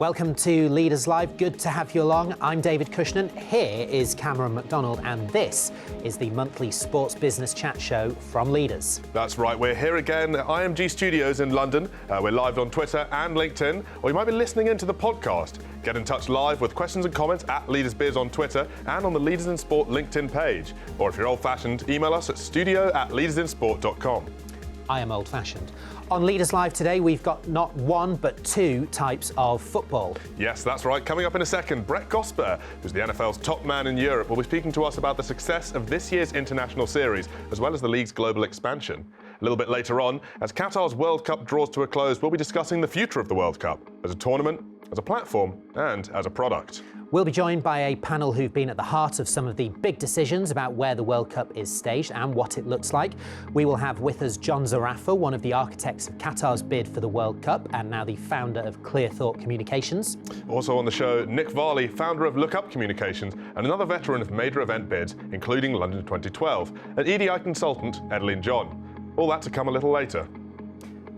Welcome to Leaders Live. Good to have you along. I'm David Cushnan. Here is Cameron McDonald, and this is the monthly sports business chat show from Leaders. That's right. We're here again at IMG Studios in London. We're live on Twitter and LinkedIn, or you might be listening into the podcast. Get in touch live with questions and comments at LeadersBiz on Twitter and on the Leaders in Sport LinkedIn page. Or if you're old-fashioned, email us at studio@leadersinsport.com. I am old-fashioned. On Leaders Live today, we've got not one, but two types of football. Yes, that's right. Coming up in a second, Brett Gosper, who's the NFL's top man in Europe, will be speaking to us about the success of this year's international series, as well as the league's global expansion. A little bit later on, as Qatar's World Cup draws to a close, we'll be discussing the future of the World Cup as a tournament, as a platform, and as a product. We'll be joined by a panel who've been at the heart of some of the big decisions about where the World Cup is staged and what it looks like. We will have with us John Zarafa, one of the architects of Qatar's bid for the World Cup and now the founder of Clear Thought Communications. Also on the show, Nick Varley, founder of Look Up Communications and another veteran of major event bids, including London 2012, and EDI consultant Edeline John. All that to come a little later.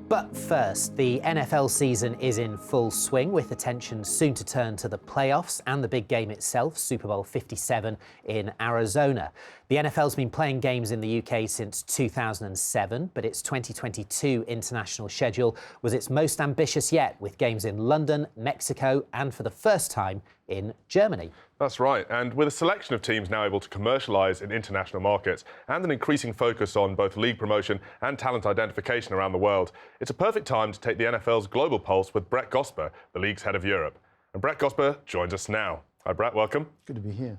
But first, the NFL season is in full swing, with attention soon to turn to the playoffs and the big game itself, Super Bowl 57 in Arizona. The NFL's been playing games in the UK since 2007, but its 2022 international schedule was its most ambitious yet, with games in London, Mexico, and for the first time in Germany. That's right, and with a selection of teams now able to commercialise in international markets and an increasing focus on both league promotion and talent identification around the world, it's a perfect time to take the NFL's global pulse with Brett Gosper, the league's head of Europe. And Brett Gosper joins us now. Hi Brett, welcome. Good to be here.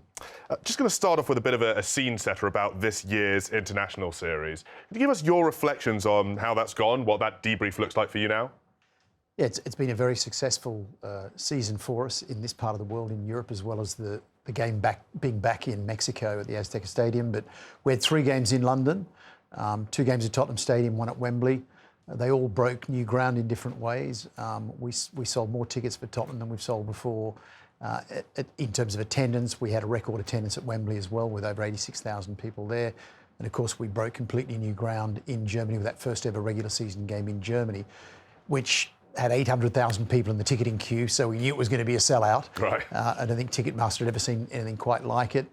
Just going to start off with a bit of a scene setter about this year's international series. Can you give us your reflections on how that's gone, what that debrief looks like for you now? Yeah, it's been a very successful season for us in this part of the world, in Europe, as well as the game being back in Mexico at the Azteca Stadium. But we had 3 games in London, 2 games at Tottenham Stadium, 1 at Wembley. They all broke new ground in different ways. We sold more tickets for Tottenham than we've sold before. In terms of attendance, we had a record attendance at Wembley as well, with over 86,000 people there. And of course, we broke completely new ground in Germany with that first ever regular season game in Germany, which had 800,000 people in the ticketing queue, so we knew it was going to be a sellout. Right. I don't think Ticketmaster had ever seen anything quite like it.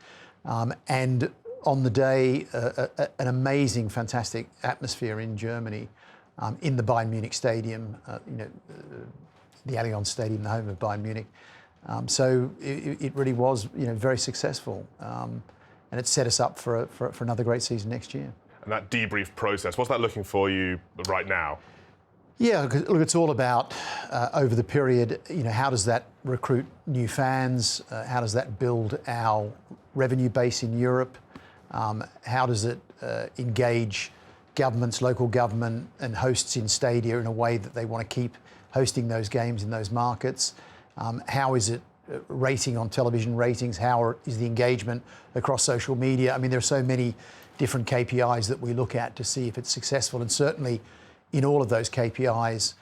And on the day, an amazing, fantastic atmosphere in Germany, in the Bayern Munich Stadium, the Allianz Stadium, the home of Bayern Munich. So it really was, very successful, and it set us up for another great season next year. And that debrief process, what's that looking for you right now? Yeah, look, it's all about over the period, how does that recruit new fans? How does that build our revenue base in Europe? How does it engage governments, local government and hosts in stadia in a way that they want to keep hosting those games in those markets? How is it rating on television ratings? How is the engagement across social media? I mean, there are so many different KPIs that we look at to see if it's successful, and certainly in all of those KPIs,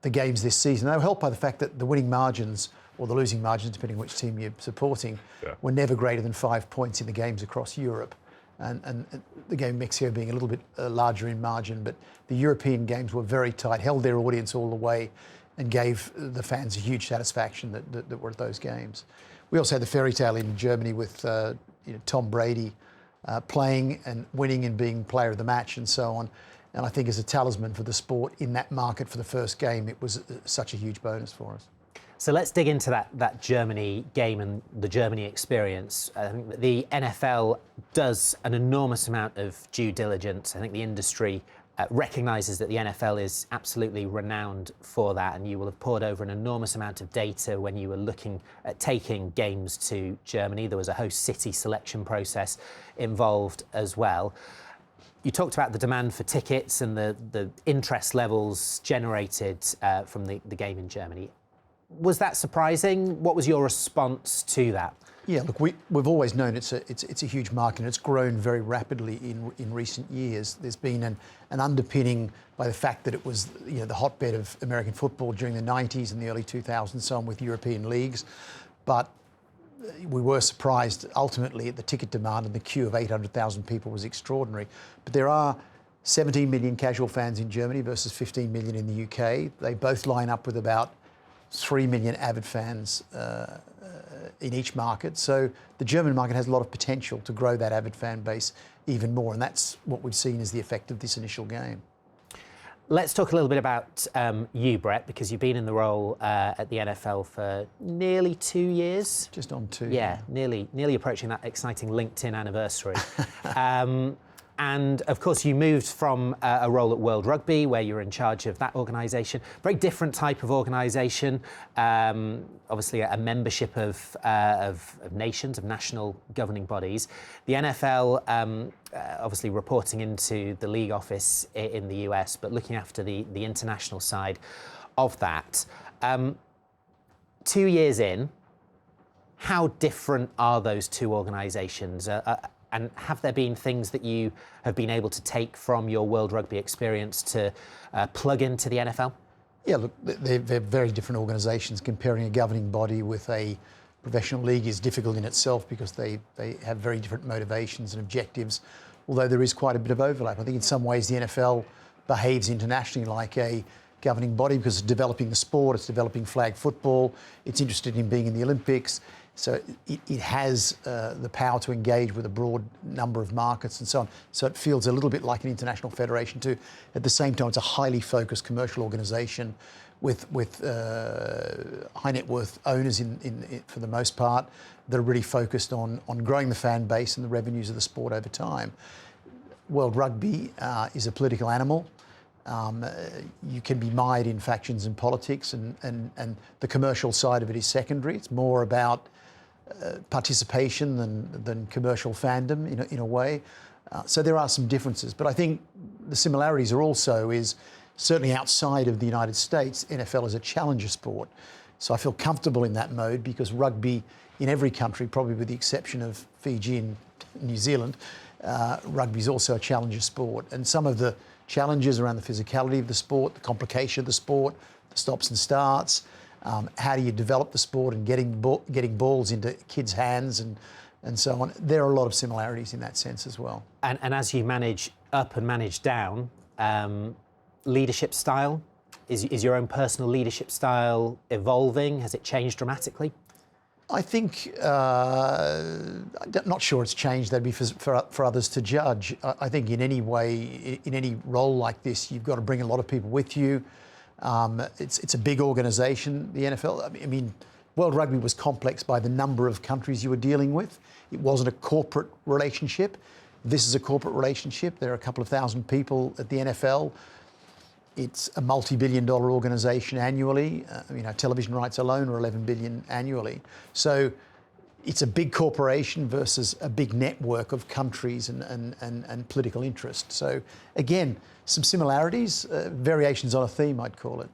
the games this season, they were helped by the fact that the winning margins, or the losing margins, depending on which team you're supporting, were never greater than 5 points in the games across Europe. And the game in Mexico being a little bit larger in margin, but the European games were very tight, held their audience all the way, and gave the fans a huge satisfaction that were at those games. We also had the fairy tale in Germany with Tom Brady playing and winning and being player of the match and so on. And I think as a talisman for the sport in that market for the first game, it was such a huge bonus for us. So let's dig into that Germany game and the Germany experience. I think the NFL does an enormous amount of due diligence. I think the industry recognises that the NFL is absolutely renowned for that, and you will have poured over an enormous amount of data when you were looking at taking games to Germany. There was a host city selection process involved as well. You talked about the demand for tickets and the interest levels generated from the game in Germany. Was that surprising? What was your response to that? Yeah, look, we've always known it's a huge market, and it's grown very rapidly in recent years. There's been an underpinning by the fact that it was the hotbed of American football during the 90s and the early 2000s, so on, with European leagues. But we were surprised ultimately at the ticket demand, and the queue of 800,000 people was extraordinary. But there are 17 million casual fans in Germany versus 15 million in the UK. They both line up with about 3 million avid fans in each market. So the German market has a lot of potential to grow that avid fan base even more, and that's what we've seen as the effect of this initial game. Let's talk a little bit about you, Brett, because you've been in the role at the NFL for nearly 2 years. Just on 2. Yeah, nearly approaching that exciting LinkedIn anniversary. And of course, you moved from a role at World Rugby, where you were in charge of that organisation. Very different type of organisation. Obviously, a membership of nations, of national governing bodies. The NFL, obviously reporting into the league office in the US, but looking after the international side of that. 2 years in, how different are those two organisations? And have there been things that you have been able to take from your World Rugby experience to plug into the NFL? Yeah, look, they're very different organisations. Comparing a governing body with a professional league is difficult in itself because they have very different motivations and objectives, although there is quite a bit of overlap. I think in some ways the NFL behaves internationally like a governing body because it's developing the sport, it's developing flag football, it's interested in being in the Olympics. So it has the power to engage with a broad number of markets and so on. So it feels a little bit like an international federation too. At the same time, it's a highly focused commercial organisation with high net worth owners for the most part that are really focused on growing the fan base and the revenues of the sport over time. World Rugby is a political animal. You can be mired in factions and politics, and the commercial side of it is secondary. It's more about participation than commercial fandom in a way. So there are some differences, but I think the similarities are also is certainly outside of the United States, NFL is a challenger sport. So I feel comfortable in that mode because rugby in every country, probably with the exception of Fiji and New Zealand, rugby is also a challenger sport. And some of the challenges around the physicality of the sport, the complication of the sport, the stops and starts, how do you develop the sport and getting balls into kids' hands and so on. There are a lot of similarities in that sense as well. And as you manage up and manage down, leadership style, is your own personal leadership style evolving? Has it changed dramatically? I think, I'm not sure it's changed. That'd be for others to judge. I think in any way, in any role like this, you've got to bring a lot of people with you. It's a big organisation, the NFL. I mean, World Rugby was complex by the number of countries you were dealing with. It wasn't a corporate relationship. This is a corporate relationship. There are a couple of thousand people at the NFL. It's a multi-billion-dollar organisation annually. Television rights alone are $11 billion annually. So it's a big corporation versus a big network of countries and political interest. So again, some similarities, variations on a theme, I'd call it.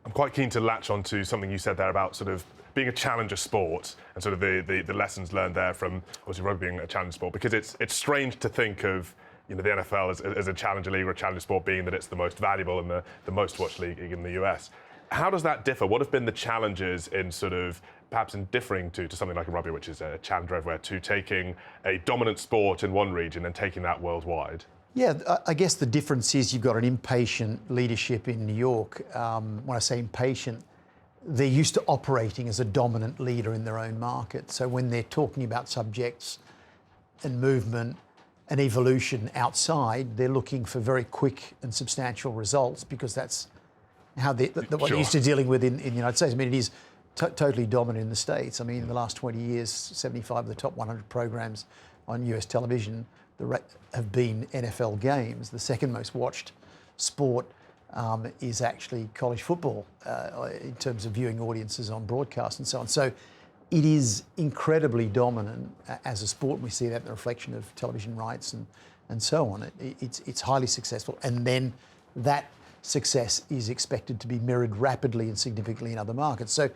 I'm quite keen to latch on to something you said there about sort of being a challenger sport and sort of the lessons learned there from obviously rugby being a challenger sport, because it's strange to think of the NFL as a challenger league or a challenger sport, being that it's the most valuable and the most watched league in the US. How does that differ? What have been the challenges in sort of perhaps in differing to something like a rugby, which is a challenger everywhere, to taking a dominant sport in one region and taking that worldwide? Yeah, I guess the difference is you've got an impatient leadership in New York. When I say impatient, they're used to operating as a dominant leader in their own market. So when they're talking about subjects and movement and evolution outside, they're looking for very quick and substantial results because that's how what they're used to dealing with in the United States. I mean, it is totally dominant in the States. I mean, in the last 20 years, 75 of the top 100 programs on US television have been NFL games. The second most watched sport is actually college football in terms of viewing audiences on broadcast and so on. So it is incredibly dominant as a sport. We see that in the reflection of television rights and so on. It's highly successful. And then that success is expected to be mirrored rapidly and significantly in other markets. So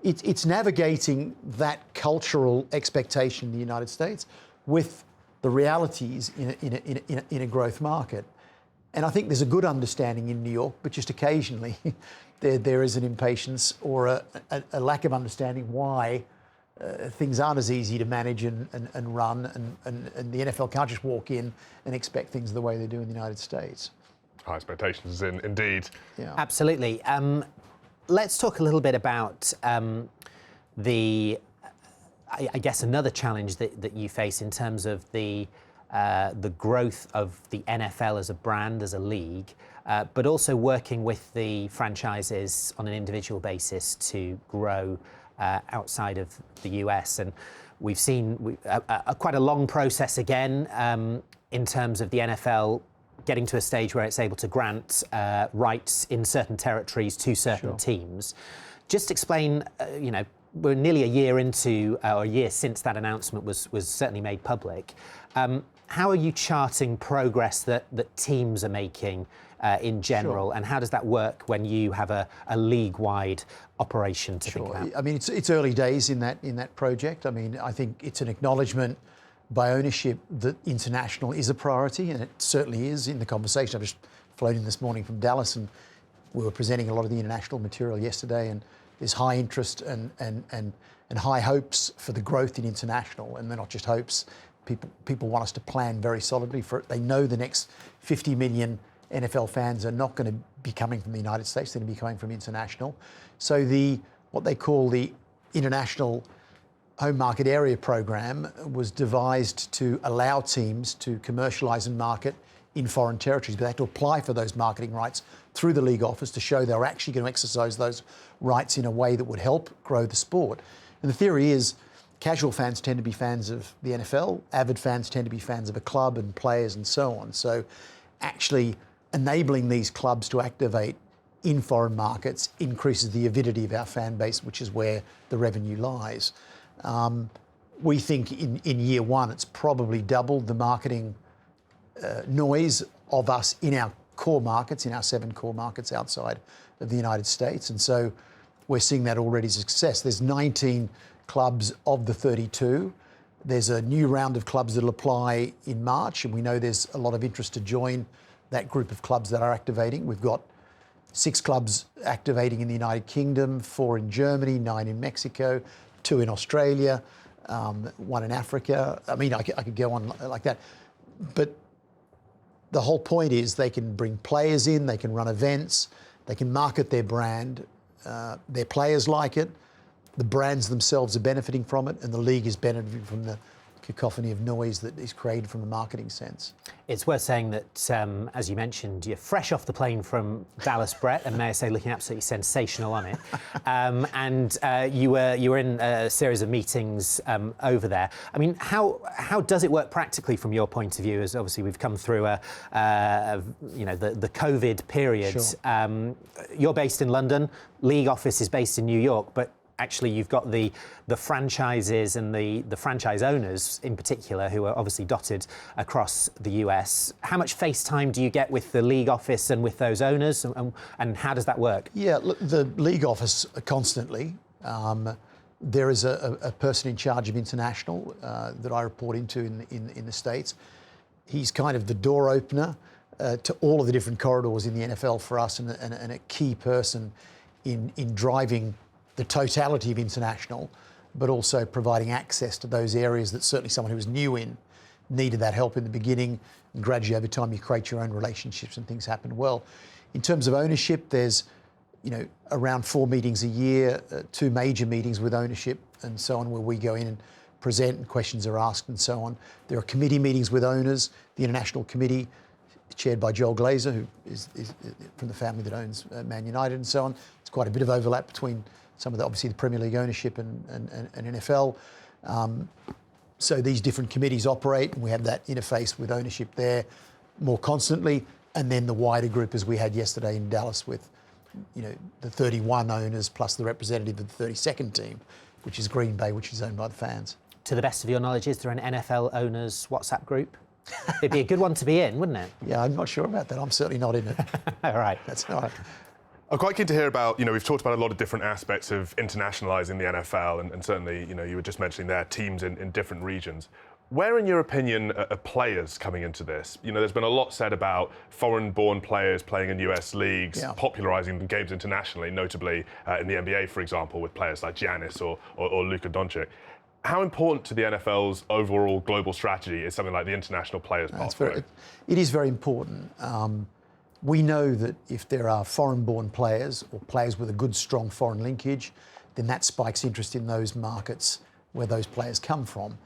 it's navigating that cultural expectation in the United States with the realities in a growth market. And I think there's a good understanding in New York, but just occasionally there is an impatience or a lack of understanding why things aren't as easy to manage and run, and the NFL can't just walk in and expect things the way they do in the United States. High expectations, indeed. Yeah. Absolutely. let's talk a little bit about I guess another challenge that you face in terms of the growth of the NFL as a brand, as a league, but also working with the franchises on an individual basis to grow outside of the US. And we've seen quite a long process again in terms of the NFL getting to a stage where it's able to grant rights in certain territories to certain teams. Just explain, we're nearly a year into, or a year since that announcement was certainly made public. How are you charting progress that teams are making in general, and how does that work when you have a league-wide operation to think about? I mean, it's early days in that project. I mean, I think it's an acknowledgement by ownership that international is a priority, and it certainly is in the conversation. I just flown in this morning from Dallas, and we were presenting a lot of the international material yesterday, and there's high interest and high hopes for the growth in international, and they're not just hopes. People want us to plan very solidly for it. They know the next 50 million NFL fans are not going to be coming from the United States, they're going to be coming from international. So what they call the International Home Market Area Program was devised to allow teams to commercialise and market in foreign territories, but they had to apply for those marketing rights through the league office to show they were actually going to exercise those rights in a way that would help grow the sport. And the theory is casual fans tend to be fans of the NFL, avid fans tend to be fans of a club and players and so on. So actually enabling these clubs to activate in foreign markets increases the avidity of our fan base, which is where the revenue lies. We think in year one, it's probably doubled the marketing noise of us in our core markets, in our 7 core markets outside of the United States. And so we're seeing that already as a success. There's 19 clubs of the 32. There's a new round of clubs that'll apply in March, and we know there's a lot of interest to join that group of clubs that are activating. We've got 6 clubs activating in the United Kingdom, 4 in Germany, 9 in Mexico, 2 in Australia, 1 in Africa. I mean, I could go on like that. But the whole point is they can bring players in, they can run events, they can market their brand, their players like it, the brands themselves are benefiting from it, and the league is benefiting from the cacophony of noise that is created from a marketing sense. It's worth saying that, as you mentioned, you're fresh off the plane from Dallas, Brett, and may I say, looking absolutely sensational on it. And you were in a series of meetings over there. I mean, how does it work practically from your point of view? As obviously we've come through the COVID period. Sure. You're based in London. League office is based in New York, but actually you've got the franchises and the franchise owners in particular who are obviously dotted across the US. How much face time do you get with the league office and with those owners, and how does that work? Yeah, look, the league office constantly. There is a person in charge of international that I report into in the States. He's kind of the door opener to all of the different corridors in the NFL for us, and a key person in driving the totality of international, but also providing access to those areas that certainly someone who was new in needed that help in the beginning, and gradually over time you create your own relationships and things happen well. In terms of ownership, there's around 4 meetings a year, 2 major meetings with ownership and so on, where we go in and present and questions are asked and so on. There are committee meetings with owners, the International Committee, chaired by Joel Glazer, who is from the family that owns Man United and so on. It's quite a bit of overlap between some of obviously the Premier League ownership and NFL. So these different committees operate, and we have that interface with ownership there more constantly, and then the wider group as we had yesterday in Dallas with the 31 owners plus the representative of the 32nd team, which is Green Bay, which is owned by the fans. To the best of your knowledge, is there an NFL owners WhatsApp group? It'd be a good one to be in, wouldn't it? Yeah, I'm not sure about that. I'm certainly not in it. All right. That's all right. I'm quite keen to hear about, we've talked about a lot of different aspects of internationalising the NFL, and certainly, you were just mentioning there teams in different regions. Where, in your opinion, are players coming into this? There's been a lot said about foreign-born players playing in US leagues, popularising games internationally, notably in the NBA, for example, with players like Giannis or Luka Doncic. How important to the NFL's overall global strategy is something like the international players pathway? It is very important. We know that if there are foreign-born players or players with a good, strong foreign linkage, then that spikes interest in those markets where those players come from.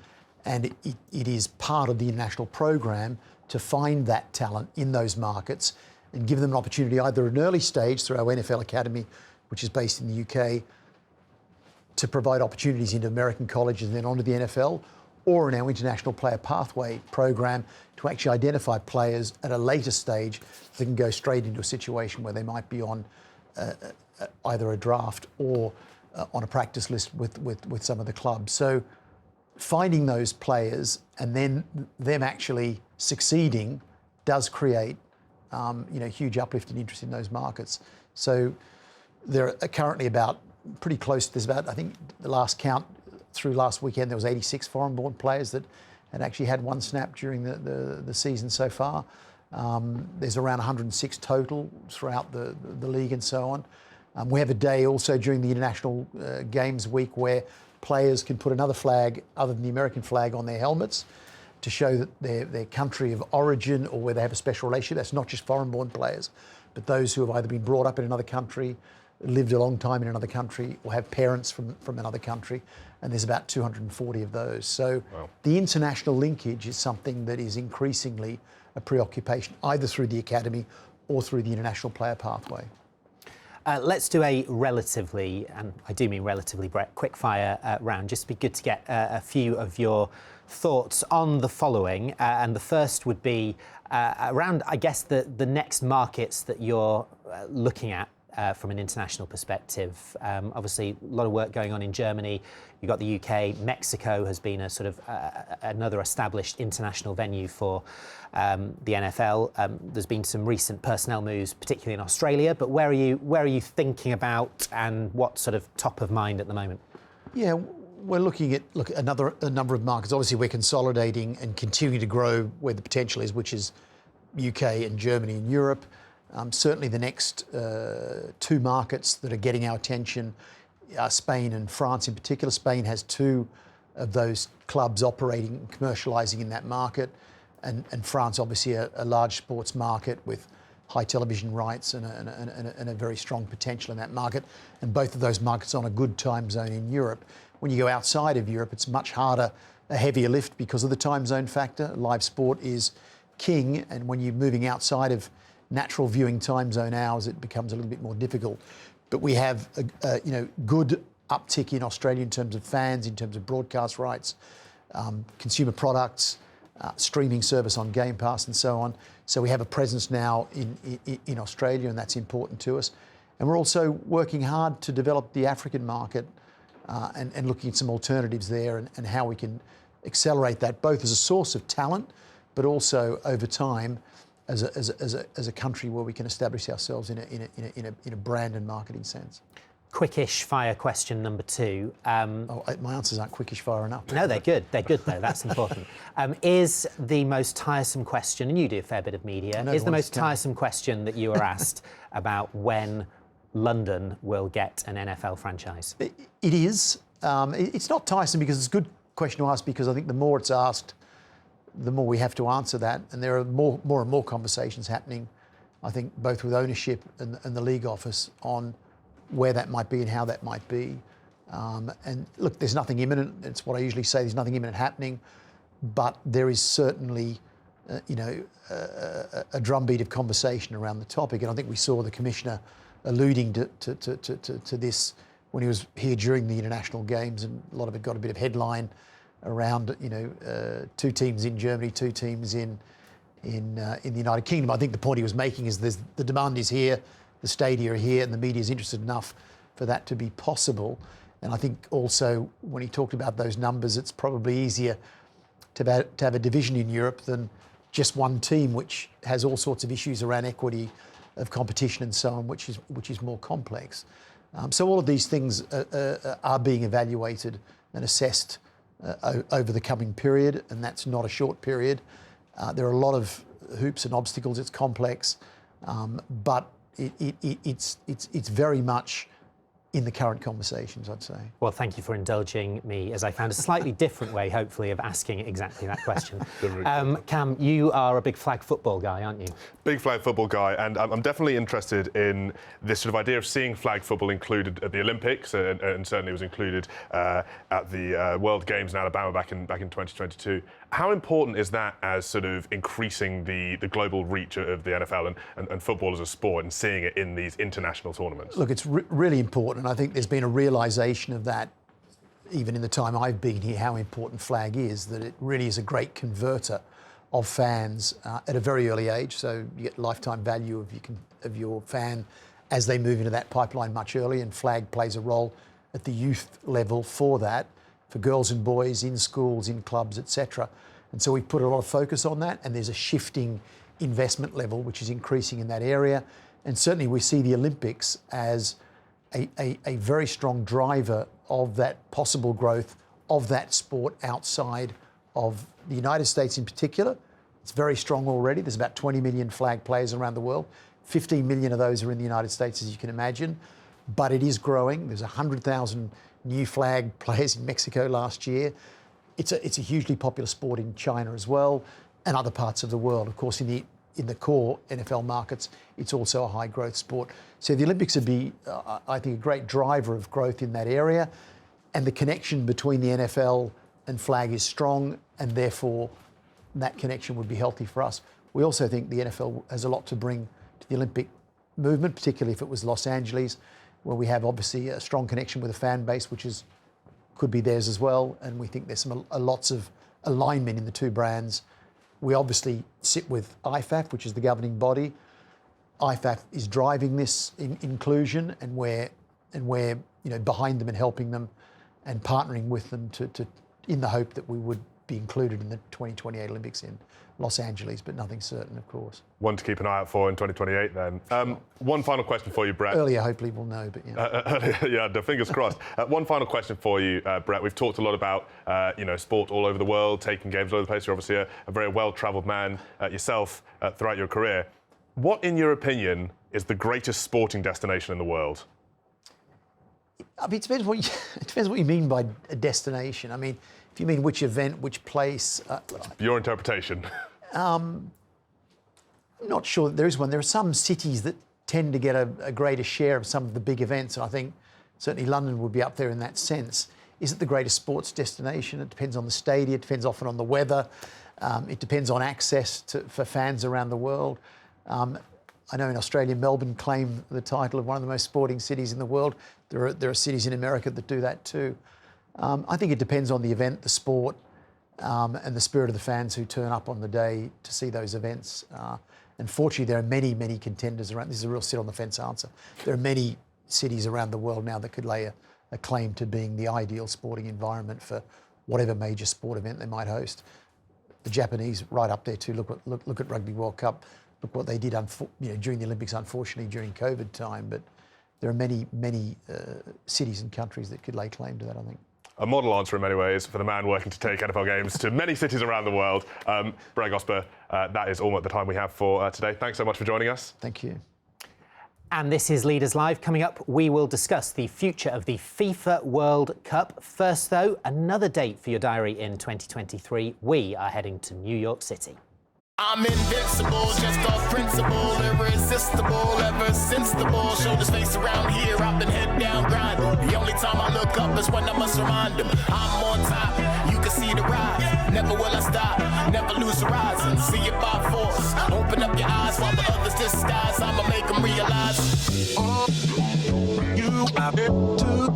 And it is part of the international program to find that talent in those markets and give them an opportunity either at an early stage through our NFL Academy, which is based in the UK, to provide opportunities into American colleges and then onto the NFL, or in our International Player Pathway program to actually identify players at a later stage that can go straight into a situation where they might be on either a draft or on a practice list with some of the clubs. So finding those players and then them actually succeeding does create huge uplift in interest in those markets. So there are currently about pretty close, there's about, I think the last count through last weekend, there was 86 foreign-born players that had actually had one snap during the season so far. There's around 106 total throughout the league and so on. We have a day also during the International Games week where players can put another flag other than the American flag on their helmets to show that their country of origin or where they have a special relationship. That's not just foreign-born players, but those who have either been brought up in another country, lived a long time in another country, or have parents from another country, and there's about 240 of those. So wow. The international linkage is something that is increasingly a preoccupation, either through the academy or through the International Player Pathway. Let's do a relatively, and I do mean relatively, Brett, quick-fire round. Just be good to get a few of your thoughts on the following. And the first would be around, I guess, the next markets that you're looking at from an international perspective. Obviously, a lot of work going on in Germany. You've got the UK. Mexico has been a sort of another established international venue for the NFL. There's been some recent personnel moves, particularly in Australia. But where are you thinking about, and what's sort of top of mind at the moment? Yeah, we're looking at a number of markets. Obviously, we're consolidating and continuing to grow where the potential is, which is UK and Germany and Europe. Certainly the next two markets that are getting our attention are Spain and France in particular. Spain has two of those clubs operating and commercialising in that market. And France, obviously, a large sports market with high television rights and a very strong potential in that market. And both of those markets on a good time zone in Europe. When you go outside of Europe, it's much harder, a heavier lift because of the time zone factor. Live sport is king, and when you're moving outside of natural viewing time zone hours, it becomes a little bit more difficult. But we have a good uptick in Australia in terms of fans, in terms of broadcast rights, consumer products, streaming service on Game Pass and so on. So we have a presence now in Australia, and that's important to us. And we're also working hard to develop the African market and looking at some alternatives there and how we can accelerate that, both as a source of talent, but also over time as a country where we can establish ourselves in a brand and marketing sense. Quickish fire question number two. My answers aren't quickish fire enough. No, they're good. They're good, though. That's important. Is the most tiresome question, and you do a fair bit of media, is the most tiresome question that you were asked about when London will get an NFL franchise? It is. It's not tiresome because it's a good question to ask, because I think the more it's asked, the more we have to answer that. And there are more and more conversations happening, I think, both with ownership and the league office on where that might be and how that might be. And look, there's nothing imminent. It's what I usually say, there's nothing imminent happening. But there is certainly, a drumbeat of conversation around the topic. And I think we saw the Commissioner alluding to this when he was here during the international games, and a lot of it got a bit of headline around, two teams in Germany, two teams in the United Kingdom. I think the point he was making is the demand is here, the stadia are here, and the media is interested enough for that to be possible. And I think also when he talked about those numbers, it's probably easier to have a division in Europe than just one team, which has all sorts of issues around equity of competition and so on, which is more complex. So all of these things are being evaluated and assessed over the coming period, and that's not a short period. There are a lot of hoops and obstacles. It's complex, but it's very much in the current conversations, I'd say. Well, thank you for indulging me, as I found a slightly different way, hopefully, of asking exactly that question. Cam, you are a big flag football guy, aren't you? Big flag football guy, and I'm definitely interested in this sort of idea of seeing flag football included at the Olympics, and certainly was included at the World Games in Alabama back in 2022. How important is that as sort of increasing the global reach of the NFL and football as a sport and seeing it in these international tournaments? Look, it's really important, and I think there's been a realisation of that even in the time I've been here, how important flag is, that it really is a great converter of fans at a very early age. So you get lifetime value of your fan as they move into that pipeline much earlier, and flag plays a role at the youth level for that, for girls and boys in schools, in clubs, etc. And so we've put a lot of focus on that, and there's a shifting investment level which is increasing in that area. And certainly we see the Olympics as a very strong driver of that possible growth of that sport outside of the United States in particular. It's very strong already. There's about 20 million flag players around the world. 15 million of those are in the United States, as you can imagine. But it is growing. There's 100,000 new flag players in Mexico last year. It's a hugely popular sport in China as well, and other parts of the world. Of course, in the core NFL markets, it's also a high growth sport. So the Olympics would be, I think, a great driver of growth in that area. And the connection between the NFL and flag is strong, and therefore that connection would be healthy for us. We also think the NFL has a lot to bring to the Olympic movement, particularly if it was Los Angeles, where we have obviously a strong connection with a fan base, which could be theirs as well. And we think there's lots of alignment in the two brands. We obviously sit with IFAF, which is the governing body. IFAF is driving this inclusion, and we're behind them and helping them and partnering with them in the hope that we would be included in the 2028 Olympics in Los Angeles, but nothing certain, of course. One to keep an eye out for in 2028 then. One final question for you, Brett. Earlier, hopefully we'll know, but yeah. Yeah, fingers crossed. One final question for you, Brett. We've talked a lot about, sport all over the world, taking games all over the place. You're obviously a very well-travelled man yourself throughout your career. What, in your opinion, is the greatest sporting destination in the world? I mean, it depends what you mean by a destination. I mean, if you mean which event, which place... Your interpretation. I'm not sure that there is one. There are some cities that tend to get a greater share of some of the big events, and I think certainly London would be up there in that sense. Is it the greatest sports destination? It depends on the stadium, it depends often on the weather, it depends on access for fans around the world. I know in Australia, Melbourne claimed the title of one of the most sporting cities in the world. There are cities in America that do that too. I think it depends on the event, the sport, and the spirit of the fans who turn up on the day to see those events. And fortunately, there are many, many contenders around. This is a real sit-on-the-fence answer. There are many cities around the world now that could lay a claim to being the ideal sporting environment for whatever major sport event they might host. The Japanese right up there too. Look at Rugby World Cup. Look what they did during the Olympics, unfortunately, during COVID time. But there are many, many cities and countries that could lay claim to that, I think. A model answer in many ways for the man working to take NFL games to many cities around the world. Brett Gosper, that is all the time we have for today. Thanks so much for joining us. Thank you. And this is Leaders Live. Coming up, we will discuss the future of the FIFA World Cup. First, though, another date for your diary in 2023. We are heading to New York City. I'm invincible, just off principle, irresistible, ever since the ball showed his face around here. I've been head down grinding. The only time I look up is when I must remind him I'm on top. You can see the rise. Never will I stop. Never lose horizon. See it by force. Open up your eyes while the others disguise. I'ma make them realize. You have it too.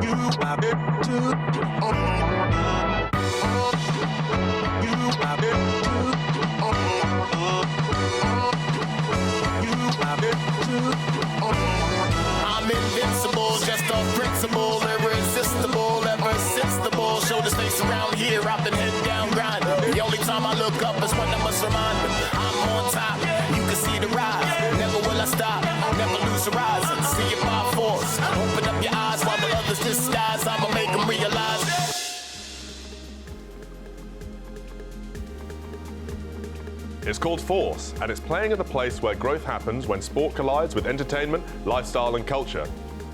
You have it too. I'm invincible, just off principle, irresistible, ever since the ball showed his face around here. I've been head down grinding. The only time I look up is when I must remind him I'm on top. You can see the rise. Never will I stop. Never lose horizon. See it by force. Open up your eyes while the others disguise. I'ma make them realize. It's called Force, and it's playing at the place where growth happens when sport collides with entertainment, lifestyle and culture.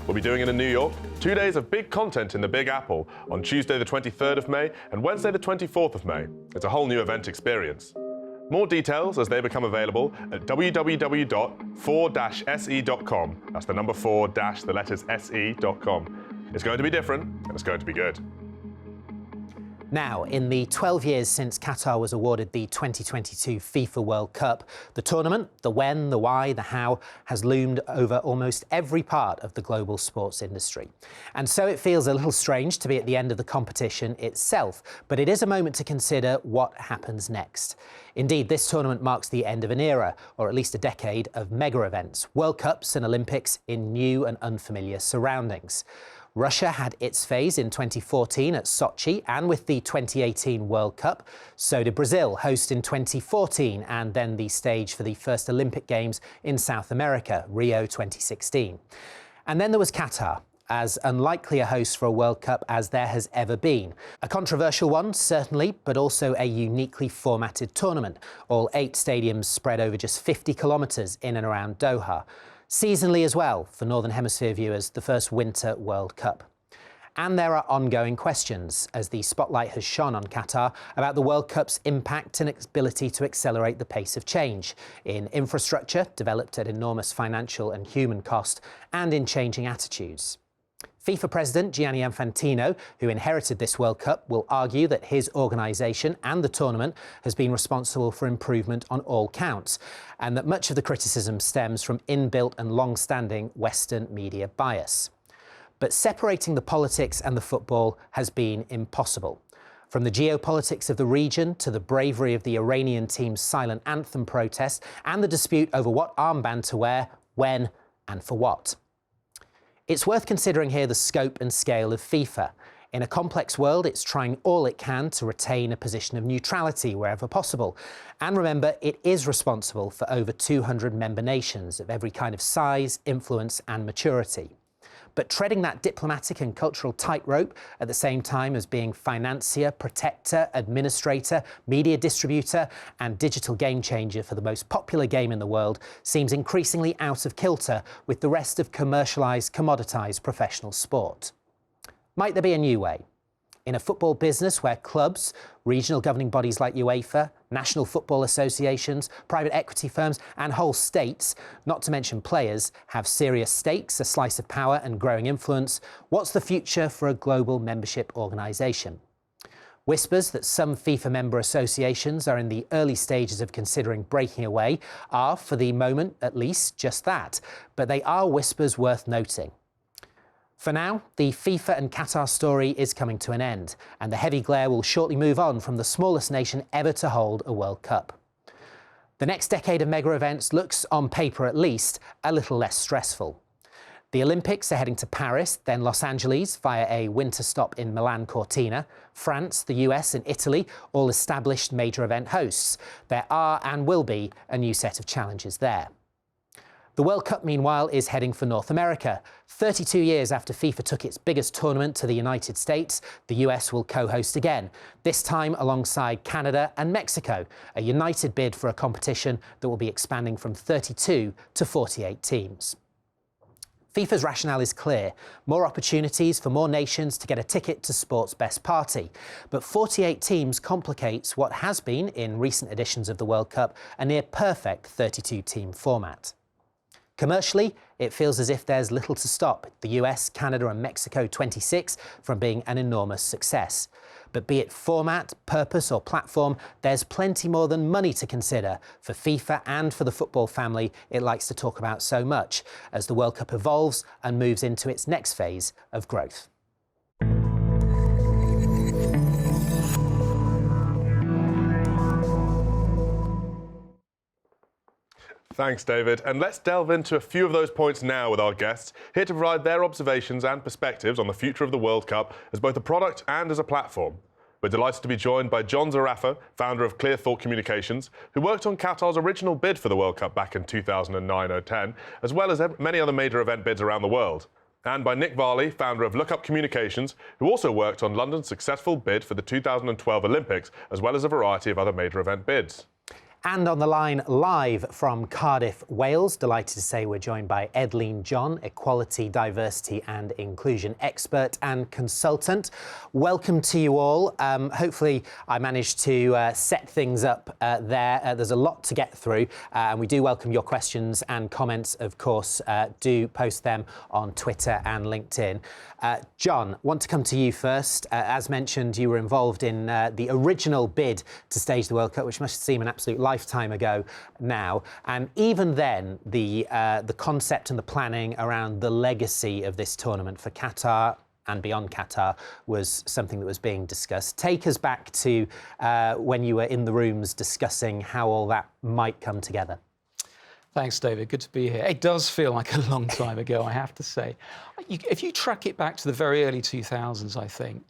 We'll be doing it in New York. 2 days of big content in the Big Apple on Tuesday the 23rd of May and Wednesday the 24th of May. It's a whole new event experience. More details as they become available at www.4-se.com. That's the number 4 dash the letters se.com. It's going to be different and it's going to be good. Now, in the 12 years since Qatar was awarded the 2022 FIFA World Cup, the tournament, the when, the why, the how, has loomed over almost every part of the global sports industry. And so it feels a little strange to be at the end of the competition itself, but it is a moment to consider what happens next. Indeed, this tournament marks the end of an era, or at least a decade, of mega events, World Cups and Olympics in new and unfamiliar surroundings. Russia had its phase in 2014 at Sochi and with the 2018 World Cup. So did Brazil, host in 2014 and then the stage for the first Olympic Games in South America, Rio 2016. And then there was Qatar, as unlikely a host for a World Cup as there has ever been. A controversial one, certainly, but also a uniquely formatted tournament. All 8 stadiums spread over just 50 kilometres in and around Doha. Seasonally as well, for Northern Hemisphere viewers, the first Winter World Cup. And there are ongoing questions, as the spotlight has shone on Qatar, about the World Cup's impact and its ability to accelerate the pace of change in infrastructure, developed at enormous financial and human cost, and in changing attitudes. FIFA President Gianni Infantino, who inherited this World Cup, will argue that his organisation and the tournament has been responsible for improvement on all counts, and that much of the criticism stems from inbuilt and long-standing Western media bias. But separating the politics and the football has been impossible. From the geopolitics of the region to the bravery of the Iranian team's silent anthem protest and the dispute over what armband to wear, when and for what. It's worth considering here the scope and scale of FIFA. In a complex world, it's trying all it can to retain a position of neutrality wherever possible. And remember, it is responsible for over 200 member nations of every kind of size, influence and maturity. But treading that diplomatic and cultural tightrope at the same time as being financier, protector, administrator, media distributor and digital game changer for the most popular game in the world seems increasingly out of kilter with the rest of commercialised, commoditised professional sport. Might there be a new way? In a football business where clubs, regional governing bodies like UEFA, national football associations, private equity firms and whole states, not to mention players, have serious stakes, a slice of power and growing influence, what's the future for a global membership organisation? Whispers that some FIFA member associations are in the early stages of considering breaking away are, for the moment at least, just that. But they are whispers worth noting. For now, the FIFA and Qatar story is coming to an end, and the heavy glare will shortly move on from the smallest nation ever to hold a World Cup. The next decade of mega events looks, on paper at least, a little less stressful. The Olympics are heading to Paris, then Los Angeles via a winter stop in Milan Cortina. France, the US and Italy, all established major event hosts. There are and will be a new set of challenges there. The World Cup, meanwhile, is heading for North America. 32 years after FIFA took its biggest tournament to the United States, the US will co-host again, this time alongside Canada and Mexico, a united bid for a competition that will be expanding from 32 to 48 teams. FIFA's rationale is clear. More opportunities for more nations to get a ticket to sport's best party. But 48 teams complicates what has been, in recent editions of the World Cup, a near-perfect 32-team format. Commercially, it feels as if there's little to stop the US, Canada and Mexico 26 from being an enormous success. But be it format, purpose or platform, there's plenty more than money to consider for FIFA and for the football family it likes to talk about so much as the World Cup evolves and moves into its next phase of growth. Thanks, David. And let's delve into a few of those points now with our guests, here to provide their observations and perspectives on the future of the World Cup as both a product and as a platform. We're delighted to be joined by John Zarafa, founder of Clear Thought Communications, who worked on Qatar's original bid for the World Cup back in 2009-10, as well as many other major event bids around the world. And by Nick Varley, founder of Look Up Communications, who also worked on London's successful bid for the 2012 Olympics, as well as a variety of other major event bids. And on the line live from Cardiff, Wales, delighted to say we're joined by Edleen John, equality, diversity and inclusion expert and consultant. Welcome to you all. Hopefully I managed to set things up there. There's a lot to get through and we do welcome your questions and comments, of course. Do post them on Twitter and LinkedIn. John, want to come to you first. As mentioned, you were involved in the original bid to stage the World Cup, which must seem an absolute lifetime ago now. And even then, the concept and the planning around the legacy of this tournament for Qatar and beyond Qatar was something that was being discussed. Take us back to when you were in the rooms discussing how all that might come together. Thanks, David. Good to be here. It does feel like a long time ago, I have to say. If you track it back to the very early 2000s, I think,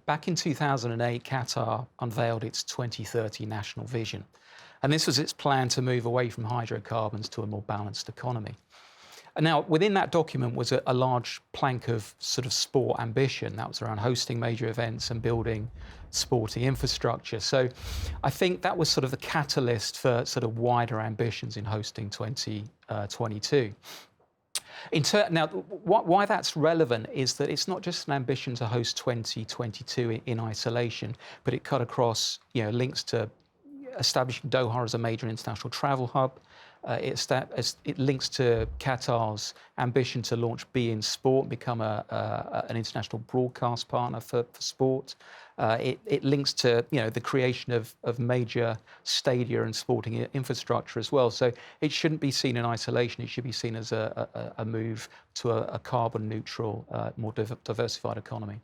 back in 2008, Qatar unveiled its 2030 national vision. And this was its plan to move away from hydrocarbons to a more balanced economy. And now, within that document was a large plank of sort of sport ambition. That was around hosting major events and building sporting infrastructure. So I think that was sort of the catalyst for sort of wider ambitions in hosting 2022. Now, why that's relevant is that it's not just an ambition to host 2022 in isolation, but it cut across, links to establishing Doha as a major international travel hub. It links to Qatar's ambition to launch beIN Sport, become an international broadcast partner for sport. It links to the creation of major stadia and sporting infrastructure as well. So it shouldn't be seen in isolation. It should be seen as a move to a carbon neutral, more diversified economy.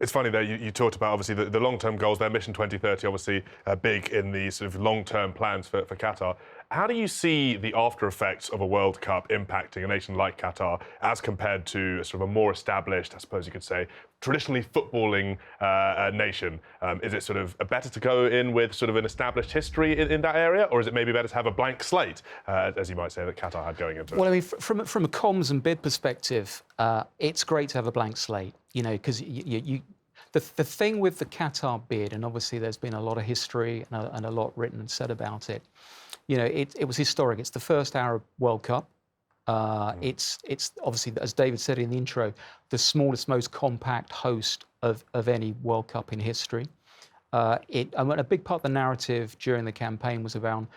It's funny there, you talked about obviously the long-term goals, their Mission 2030 obviously big in the sort of long-term plans for Qatar. How do you see the after effects of a World Cup impacting a nation like Qatar as compared to sort of a more established, I suppose you could say, traditionally footballing nation? Is it sort of better to go in with sort of an established history in that area, or is it maybe better to have a blank slate, as you might say, that Qatar had going into it? Well, I mean, from a comms and bid perspective, it's great to have a blank slate, because the thing with the Qatar bid, and obviously there's been a lot of history and a lot written and said about it, it was historic. It's the first Arab World Cup. It's obviously, as David said in the intro, the smallest, most compact host of any World Cup in history. A big part of the narrative during the campaign was around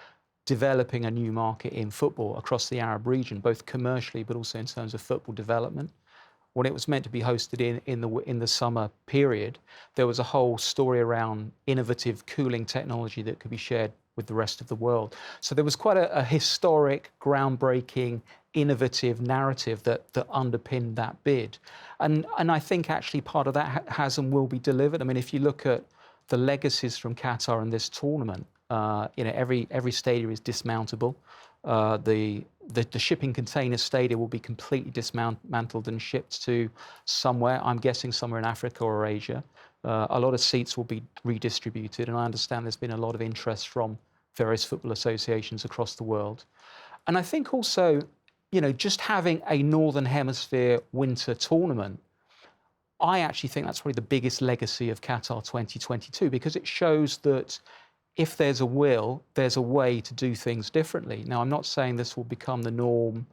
developing a new market in football across the Arab region, both commercially but also in terms of football development. When it was meant to be hosted in the summer period, there was a whole story around innovative cooling technology that could be shared with the rest of the world. So there was quite a historic, groundbreaking, innovative narrative that underpinned that bid. And I think actually part of that has and will be delivered. I mean, if you look at the legacies from Qatar in this tournament, every stadium is dismountable. The shipping container stadia will be completely dismantled and shipped to somewhere, I'm guessing somewhere in Africa or Asia. A lot of seats will be redistributed, and I understand there's been a lot of interest from various football associations across the world. And I think also, just having a Northern Hemisphere winter tournament, I actually think that's probably the biggest legacy of Qatar 2022, because it shows that if there's a will, there's a way to do things differently. Now, I'm not saying this will become the norm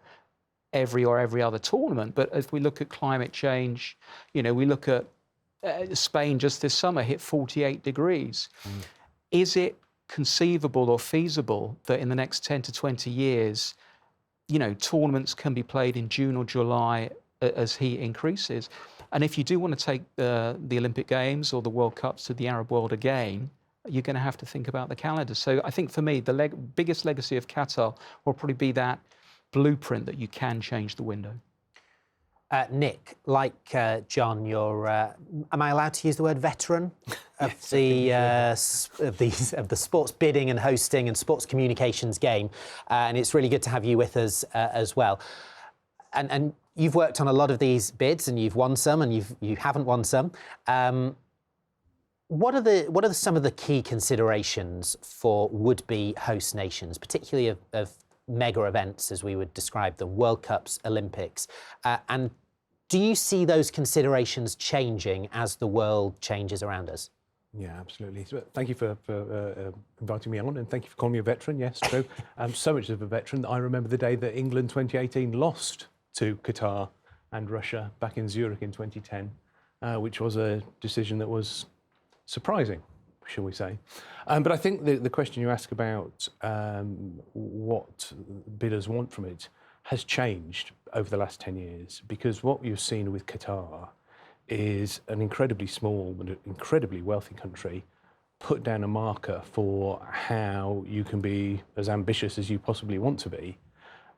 every other tournament, but if we look at climate change, we look at Spain just this summer hit 48 degrees. Is it conceivable or feasible that in the next 10 to 20 years, tournaments can be played in June or July as heat increases? And if you do want to take the Olympic Games or the World Cups to the Arab world again, you're going to have to think about the calendar. So I think for me, the biggest legacy of Qatar will probably be that blueprint that you can change the window. Nick, like John, you're, am I allowed to use the word veteran of the sports bidding and hosting and sports communications game? And it's really good to have you with us as well. And you've worked on a lot of these bids, and you've won some, and you haven't won some. What are some of the key considerations for would-be host nations, particularly of mega events, as we would describe them, World Cups, Olympics, and do you see those considerations changing as the world changes around us? Yeah, absolutely. So thank you for inviting me on, and thank you for calling me a veteran. Yes, true. So much of a veteran that I remember the day that England 2018 lost to Qatar and Russia back in Zurich in 2010, which was a decision that was surprising, shall we say. But I think the question you ask about what bidders want from it has changed over the last 10 years, because what you've seen with Qatar is an incredibly small but incredibly wealthy country put down a marker for how you can be as ambitious as you possibly want to be.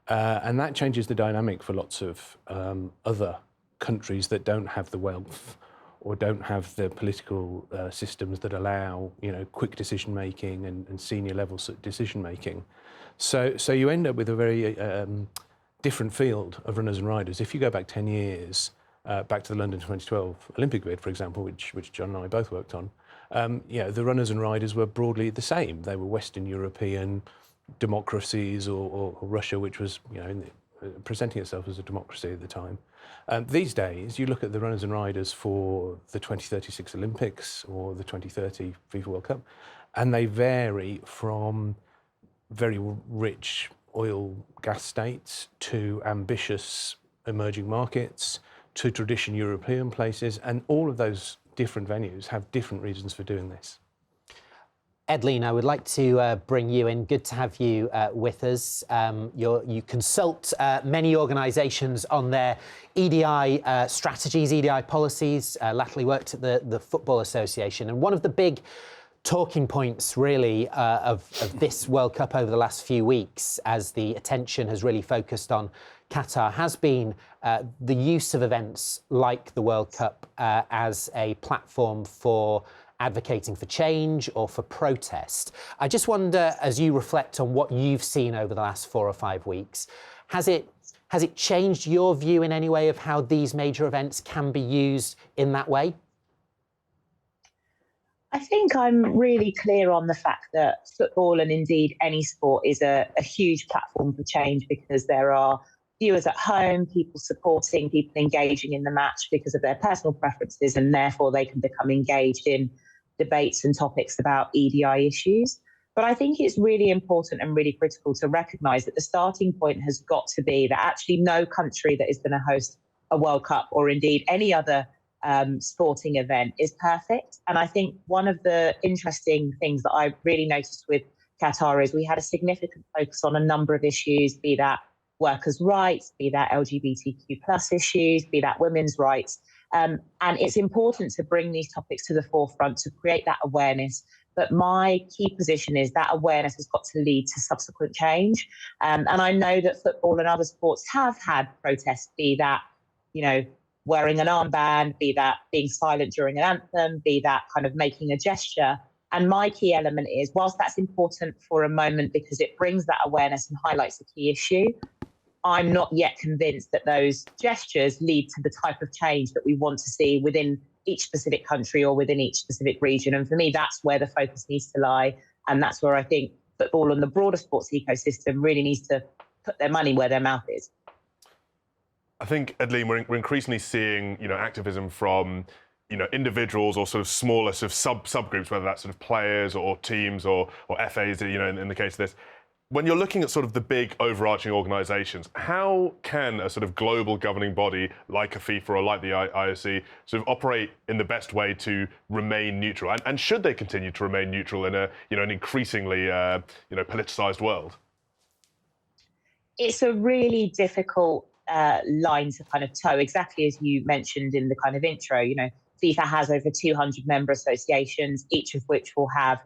And that changes the dynamic for lots of other countries that don't have the wealth or don't have the political systems that allow, quick decision making and senior level decision making. So you end up with a very different field of runners and riders. If you go back 10 years, back to the London 2012 Olympic bid, for example, which John and I both worked on, the runners and riders were broadly the same. They were Western European democracies or Russia, which was presenting itself as a democracy at the time. These days, you look at the runners and riders for the 2036 Olympics or the 2030 FIFA World Cup, and they vary from very rich oil gas states to ambitious emerging markets to traditional European places, and all of those different venues have different reasons for doing this. Edleen, I would like to bring you in. Good to have you with us. You consult many organisations on their EDI strategies, EDI policies. Latterly worked at the Football Association, and one of the big talking points really of this World Cup over the last few weeks, as the attention has really focused on Qatar, has been the use of events like the World Cup as a platform for advocating for change or for protest. I just wonder, as you reflect on what you've seen over the last 4 or 5 weeks, has it changed your view in any way of how these major events can be used in that way? I think I'm really clear on the fact that football, and indeed any sport, is a huge platform for change, because there are viewers at home, people supporting, people engaging in the match because of their personal preferences, and therefore they can become engaged in debates and topics about EDI issues. But I think it's really important and really critical to recognise that the starting point has got to be that actually no country that is going to host a World Cup, or indeed any other sporting event, is perfect. And I think one of the interesting things that I really noticed with Qatar is we had a significant focus on a number of issues, be that workers' rights, be that LGBTQ plus issues, be that women's rights. And it's important to bring these topics to the forefront to create that awareness. But my key position is that awareness has got to lead to subsequent change. And I know that football and other sports have had protests, be that, wearing an armband, be that being silent during an anthem, be that kind of making a gesture. And my key element is, whilst that's important for a moment because it brings that awareness and highlights a key issue, I'm not yet convinced that those gestures lead to the type of change that we want to see within each specific country or within each specific region. And for me, that's where the focus needs to lie. And that's where I think football and the broader sports ecosystem really needs to put their money where their mouth is. I think, Edleen, we're increasingly seeing, activism from, individuals or sort of smaller sort of subgroups, whether that's sort of players or teams or FAs, in the case of this. When you're looking at sort of the big overarching organisations, how can a sort of global governing body like a FIFA or like the IOC sort of operate in the best way to remain neutral? And should they continue to remain neutral in a, an increasingly, politicised world? It's a really difficult line to kind of toe, exactly as you mentioned in the kind of intro. FIFA has over 200 member associations, each of which will have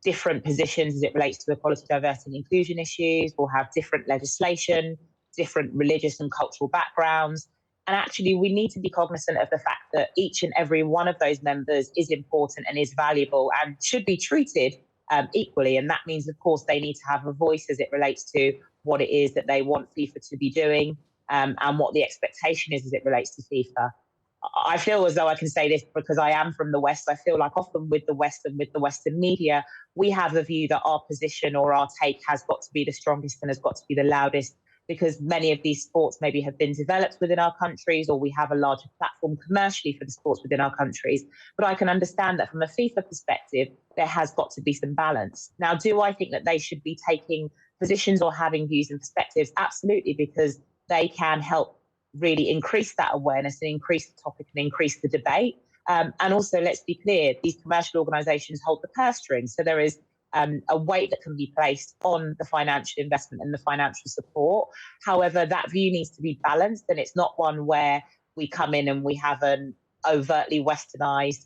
different positions as it relates to equality, diversity and inclusion issues, will have different legislation, different religious and cultural backgrounds. And actually, we need to be cognizant of the fact that each and every one of those members is important and is valuable and should be treated equally. And that means, of course, they need to have a voice as it relates to what it is that they want FIFA to be doing, and what the expectation is as it relates to FIFA. I feel as though I can say this because I am from the West. I feel like often with the West and with the Western media, we have a view that our position or our take has got to be the strongest and has got to be the loudest. because many of these sports maybe have been developed within our countries, or we have a larger platform commercially for the sports within our countries. But I can understand that from a FIFA perspective, there has got to be some balance. Now, do I think that they should be taking positions or having views and perspectives? Absolutely, because they can help really increase that awareness and increase the topic and increase the debate. And also, let's be clear, these commercial organisations hold the purse strings. So there is a weight that can be placed on the financial investment and the financial support. However, that view needs to be balanced, and it's not one where we come in and we have an overtly westernised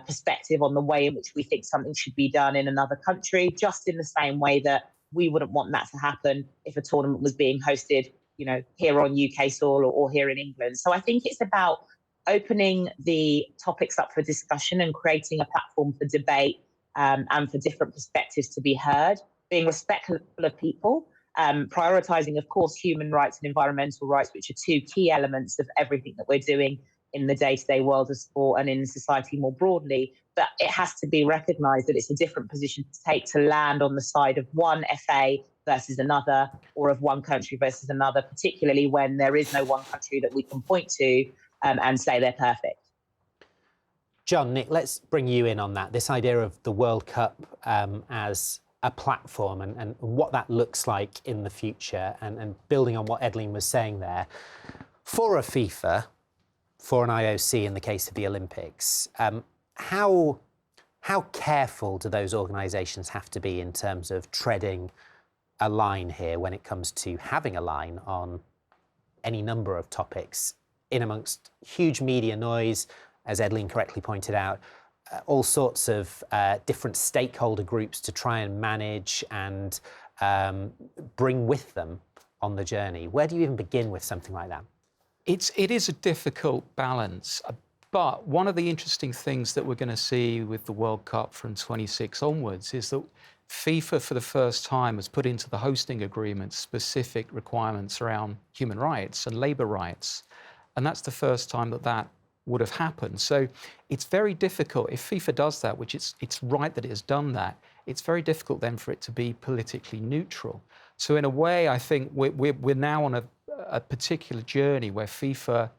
perspective on the way in which we think something should be done in another country, just in the same way that we wouldn't want that to happen if a tournament was being hosted, here on UK soil or here in England. So I think it's about opening the topics up for discussion and creating a platform for debate and for different perspectives to be heard, being respectful of people, prioritising, of course, human rights and environmental rights, which are two key elements of everything that we're doing in the day-to-day world of sport and in society more broadly. But it has to be recognised that it's a different position to take to land on the side of one FA versus another, or of one country versus another, particularly when there is no one country that we can point to and say they're perfect. John, Nick, let's bring you in on that. This idea of the World Cup as a platform and what that looks like in the future, and building on what Edleen was saying there. For a FIFA, for an IOC in the case of the Olympics, how careful do those organisations have to be in terms of treading a line here when it comes to having a line on any number of topics in amongst huge media noise, as Edleen correctly pointed out, all sorts of different stakeholder groups to try and manage and bring with them on the journey? Where do you even begin with something like that? It is a difficult balance, but one of the interesting things that we're going to see with the World Cup from 26 onwards is that FIFA, for the first time, has put into the hosting agreement specific requirements around human rights and labour rights. And that's the first time that would have happened. So it's very difficult. If FIFA does that, which it's right that it has done that, it's very difficult then for it to be politically neutral. So in a way, I think we're now on a particular journey where FIFA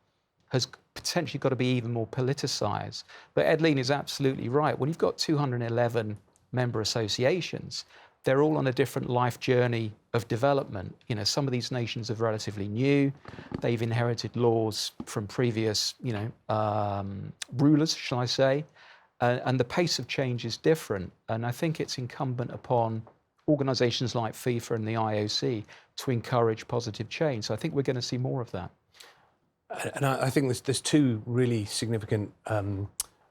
has potentially got to be even more politicised. But Edleen is absolutely right. When you've got 211 member associations, they're all on a different life journey of development. Some of these nations are relatively new. They've inherited laws from previous, rulers, shall I say. And the pace of change is different. And I think it's incumbent upon organisations like FIFA and the IOC to encourage positive change. So I think we're going to see more of that. And I think there's two really significant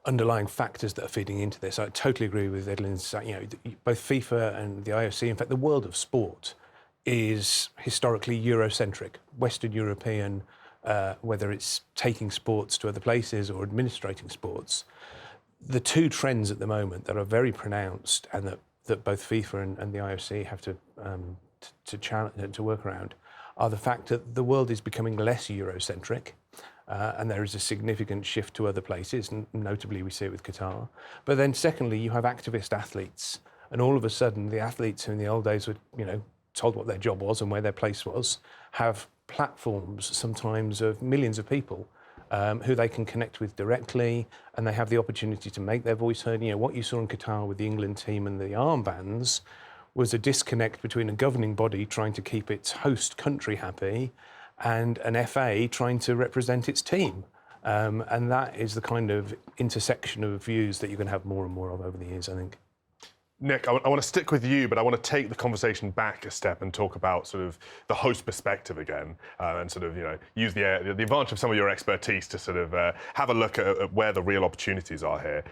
underlying factors that are feeding into this. I totally agree with Edleen's, both FIFA and the IOC, in fact, the world of sport is historically Eurocentric, Western European, whether it's taking sports to other places or administrating sports. The two trends at the moment that are very pronounced and that both FIFA and the IOC have to work around are the fact that the world is becoming less Eurocentric, and there is a significant shift to other places, and notably we see it with Qatar. But then secondly, you have activist athletes, and all of a sudden the athletes who in the old days were, told what their job was and where their place was, have platforms sometimes of millions of people who they can connect with directly, and they have the opportunity to make their voice heard. What you saw in Qatar with the England team and the armbands was a disconnect between a governing body trying to keep its host country happy and an FA trying to represent its team. And that is the kind of intersection of views that you're going to have more and more of over the years, I think. Nick, I want to stick with you, but I want to take the conversation back a step and talk about sort of the host perspective again, and sort of use the advantage of some of your expertise to sort of have a look at where the real opportunities are here.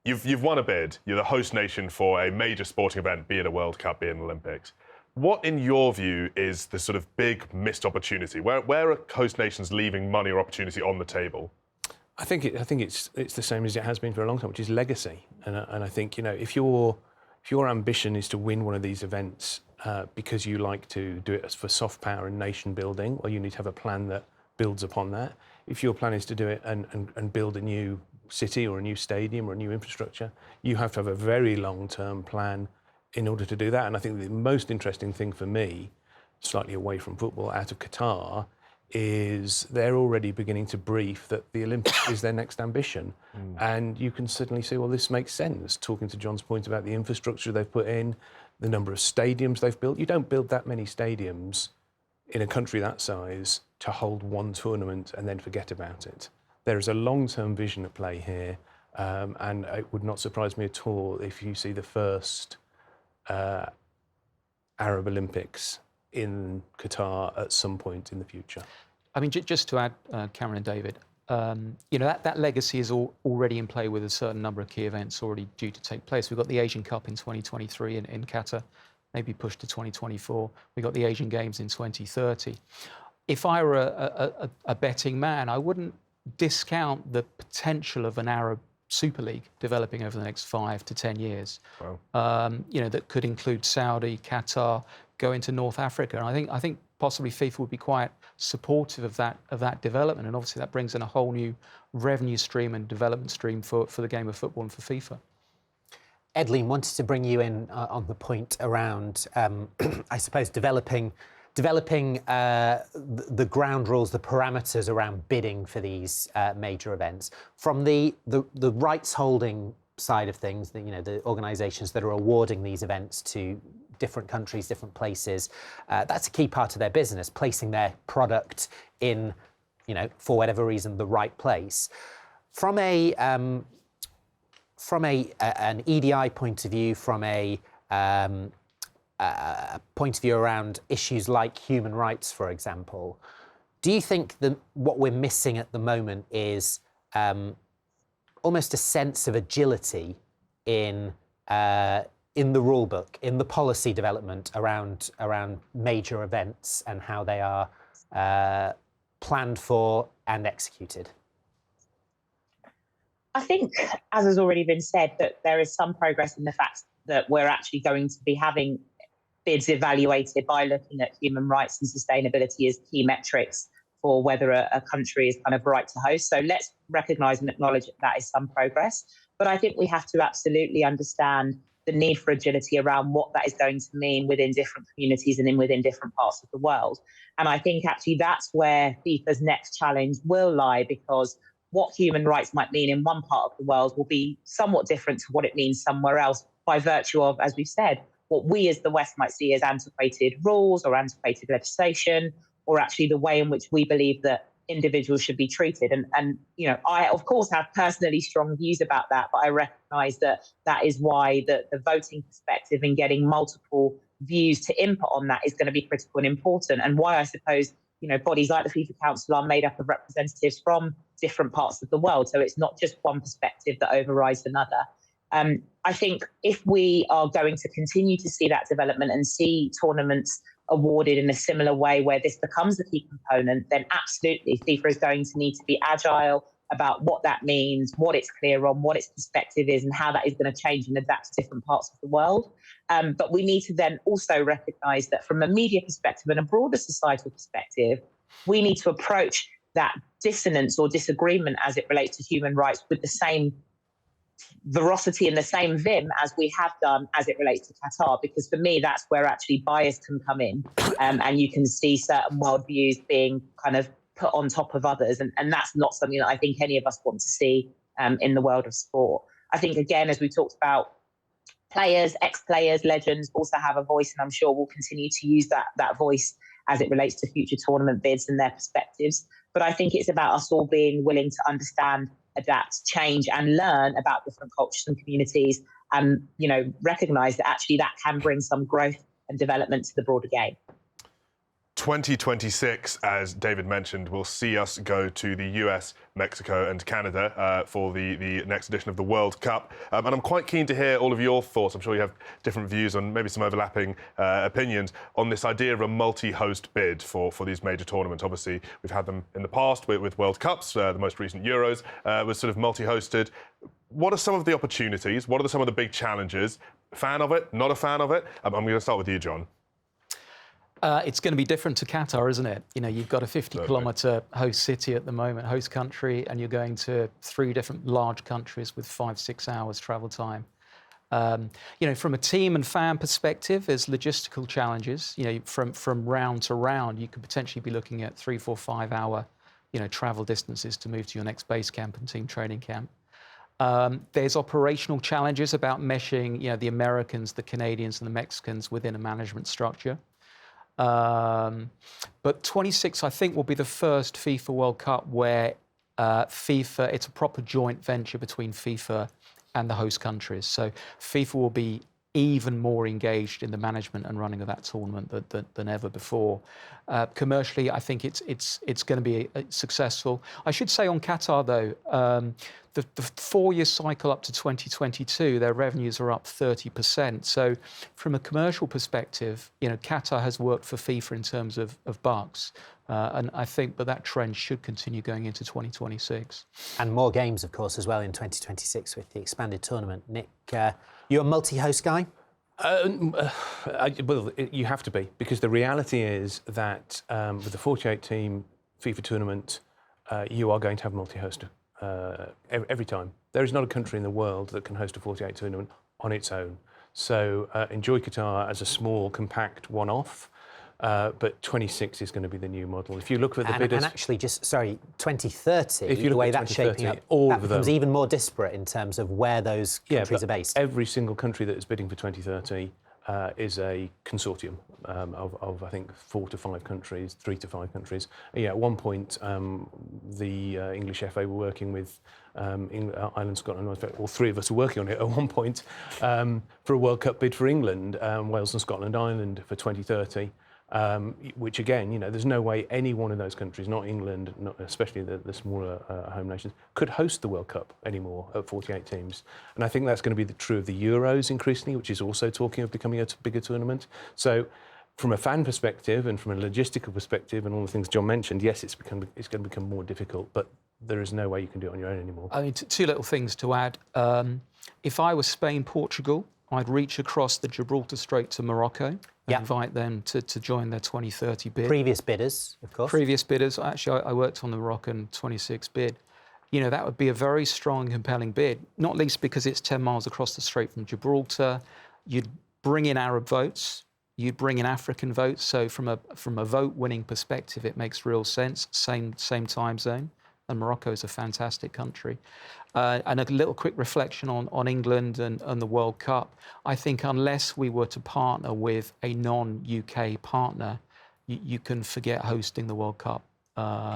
You've won a bid. You're the host nation for a major sporting event, be it a World Cup, be it an Olympics. What, in your view, is the sort of big missed opportunity? Where are host nations leaving money or opportunity on the table? I think it's the same as it has been for a long time, which is legacy. And I think if your ambition is to win one of these events because you like to do it for soft power and nation building, well, you need to have a plan that builds upon that. If your plan is to do it and build a new city or a new stadium or a new infrastructure, you have to have a very long-term plan in order to do that. And I think the most interesting thing for me slightly away from football, out of Qatar, is they're already beginning to brief that the Olympics is their next ambition. And you can certainly see, well, this makes sense, talking to John's point about the infrastructure they've put in, the number of stadiums they've built. You don't build that many stadiums in a country that size to hold one tournament and then forget about it. There is a long-term vision at play here, and it would not surprise me at all if you see the first Arab Olympics in Qatar at some point in the future. I mean, just to add, Cameron and David, you know, that legacy is already in play with a certain number of key events already due to take place. We've got the Asian Cup in 2023 in Qatar, maybe pushed to 2024. We've got the Asian Games in 2030. If I were a betting man, I wouldn't discount the potential of an Arab Super League developing over the next 5 to 10 years. Wow. You know, that could include Saudi, Qatar, go into North Africa. And I think possibly FIFA would be quite supportive of that development. And obviously that brings in a whole new revenue stream and development stream for the game of football and for FIFA. Edleen, wanted to bring you in on the point around, I suppose, developing the ground rules, the parameters around bidding for these major events. From the rights holding side of things, the organisations that are awarding these events to different countries, different places, that's a key part of their business, placing their product in, for whatever reason, the right place. From an EDI point of view, from a point of view around issues like human rights, for example, do you think that what we're missing at the moment is almost a sense of agility in the rule book, in the policy development around major events and how they are planned for and executed? I think, as has already been said, that there is some progress in the fact that we're actually going to be having bids evaluated by looking at human rights and sustainability as key metrics for whether a country is kind of right to host. So let's recognise and acknowledge that is some progress. But I think we have to absolutely understand the need for agility around what that is going to mean within different communities and within different parts of the world. And I think actually that's where FIFA's next challenge will lie, because what human rights might mean in one part of the world will be somewhat different to what it means somewhere else by virtue of, as we've said, what we as the West might see as antiquated rules or antiquated legislation, or actually the way in which we believe that individuals should be treated. And I, of course, have personally strong views about that, but I recognise that that is why the voting perspective and getting multiple views to input on that is going to be critical and important, and why I suppose bodies like the FIFA Council are made up of representatives from different parts of the world. So it's not just one perspective that overrides another. I think if we are going to continue to see that development and see tournaments awarded in a similar way where this becomes a key component, then absolutely FIFA is going to need to be agile about what that means, what it's clear on, what its perspective is, and how that is going to change and adapt to different parts of the world. But we need to then also recognise that from a media perspective and a broader societal perspective, we need to approach that dissonance or disagreement as it relates to human rights with the same veracity and the same vim as we have done as it relates to Qatar, because for me that's where actually bias can come in, and you can see certain worldviews being kind of put on top of others, and that's not something that I think any of us want to see in the world of sport. I think, again, as we talked about, players, ex-players, legends also have a voice, and I'm sure we'll continue to use that voice as it relates to future tournament bids and their perspectives. But I think it's about us all being willing to understand, adapt, change, and learn about different cultures and communities, and recognise that actually that can bring some growth and development to the broader game. 2026, as David mentioned, will see us go to the US, Mexico and Canada for the next edition of the World Cup. And I'm quite keen to hear all of your thoughts. I'm sure you have different views on maybe some overlapping opinions on this idea of a multi-host bid for these major tournaments. Obviously, we've had them in the past with World Cups. The most recent Euros was sort of multi-hosted. What are some of the opportunities? What are some of the big challenges? Fan of it? Not a fan of it? I'm going to start with you, John. It's going to be different to Qatar, isn't it? You've got a 50-kilometre host city at the moment, host country, and you're going to 3 different large countries with 5-6 hours travel time. From a team and fan perspective, there's logistical challenges. From round to round, you could potentially be looking at 3, 4, 5 hour, travel distances to move to your next base camp and team training camp. There's operational challenges about meshing, the Americans, the Canadians, and the Mexicans within a management structure. But 26, I think, will be the first FIFA World Cup where it's a proper joint venture between FIFA and the host countries. So FIFA will be even more engaged in the management and running of that tournament than ever before. Commercially, I think it's going to be successful. I should say on Qatar, though, the 4-year cycle up to 2022, their revenues are up 30%. So from a commercial perspective, Qatar has worked for FIFA in terms of bucks. And I think that trend should continue going into 2026. And more games, of course, as well in 2026 with the expanded tournament. Nick, you're a multi-host guy? Well, you have to be, because the reality is that with the 48-team FIFA tournament, you are going to have multi-host every time. There is not a country in the world that can host a 48 tournament on its own. So enjoy Qatar as a small, compact one-off. But 26 is going to be the new model. If you look at the bidders... And actually, 2030, the way that's shaping up, that becomes even more disparate in terms of where those countries are based. Every single country that is bidding for 2030 is a consortium of, I think, 4 to 5 countries, 3 to 5 countries. At one point, the English FA were working with Ireland, Scotland, all 3 of us were working on it at one point for a World Cup bid for England, Wales and Scotland, Ireland for 2030. Which again, there's no way any one of those countries, not England, especially the smaller home nations, could host the World Cup anymore at 48 teams. And I think that's going to be true of the Euros increasingly, which is also talking of becoming a bigger tournament. So from a fan perspective and from a logistical perspective and all the things John mentioned, yes, it's going to become more difficult, but there is no way you can do it on your own anymore. I mean, 2 little things to add. If I was Spain, Portugal, I'd reach across the Gibraltar Strait to Morocco and invite them to join their 2030 bid. Previous bidders, of course. Previous bidders. Actually, I worked on the Moroccan 26 bid. That would be a very strong, compelling bid, not least because it's 10 miles across the strait from Gibraltar. You'd bring in Arab votes. You'd bring in African votes. So from a vote-winning perspective, it makes real sense. Same time zone. And Morocco is a fantastic country. And a little quick reflection on England and the World Cup. I think unless we were to partner with a non-UK partner, you can forget hosting the World Cup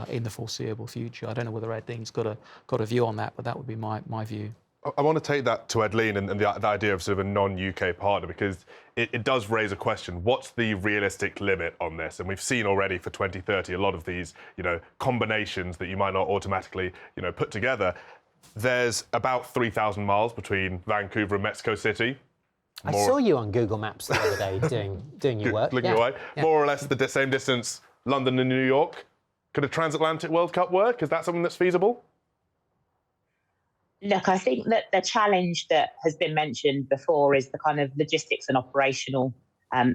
in the foreseeable future. I don't know whether Ed Lean's got a view on that, but that would be my view. I want to take that to Ed Lean and the idea of sort of a non-UK partner, because it does raise a question. What's the realistic limit on this? And we've seen already for 2030 a lot of these, combinations that you might not automatically, put together. There's about 3,000 miles between Vancouver and Mexico City. I saw you on Google Maps the other day doing your work. Looking away. Yeah. More or less the same distance, London and New York. Could a transatlantic World Cup work? Is that something that's feasible? Look, I think that the challenge that has been mentioned before is the kind of logistics and operational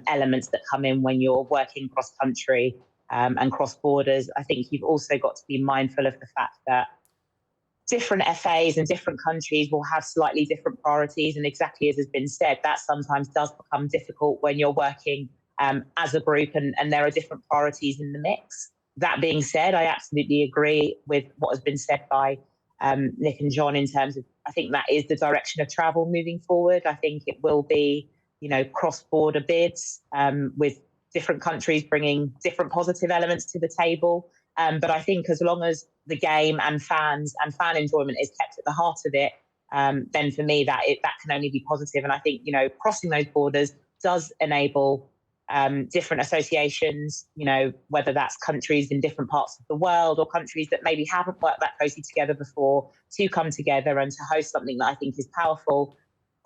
elements that come in when you're working cross-country and cross-borders. I think you've also got to be mindful of the fact that different FAs and different countries will have slightly different priorities. And exactly as has been said, that sometimes does become difficult when you're working as a group and there are different priorities in the mix. That being said, I absolutely agree with what has been said by Nick and John in terms of, I think that is the direction of travel moving forward. I think it will be, cross-border bids with different countries bringing different positive elements to the table. But I think as long as the game and fans and fan enjoyment is kept at the heart of it, then for me that can only be positive. And I think, crossing those borders does enable different associations, whether that's countries in different parts of the world or countries that maybe haven't worked that closely together before, to come together and to host something that I think is powerful.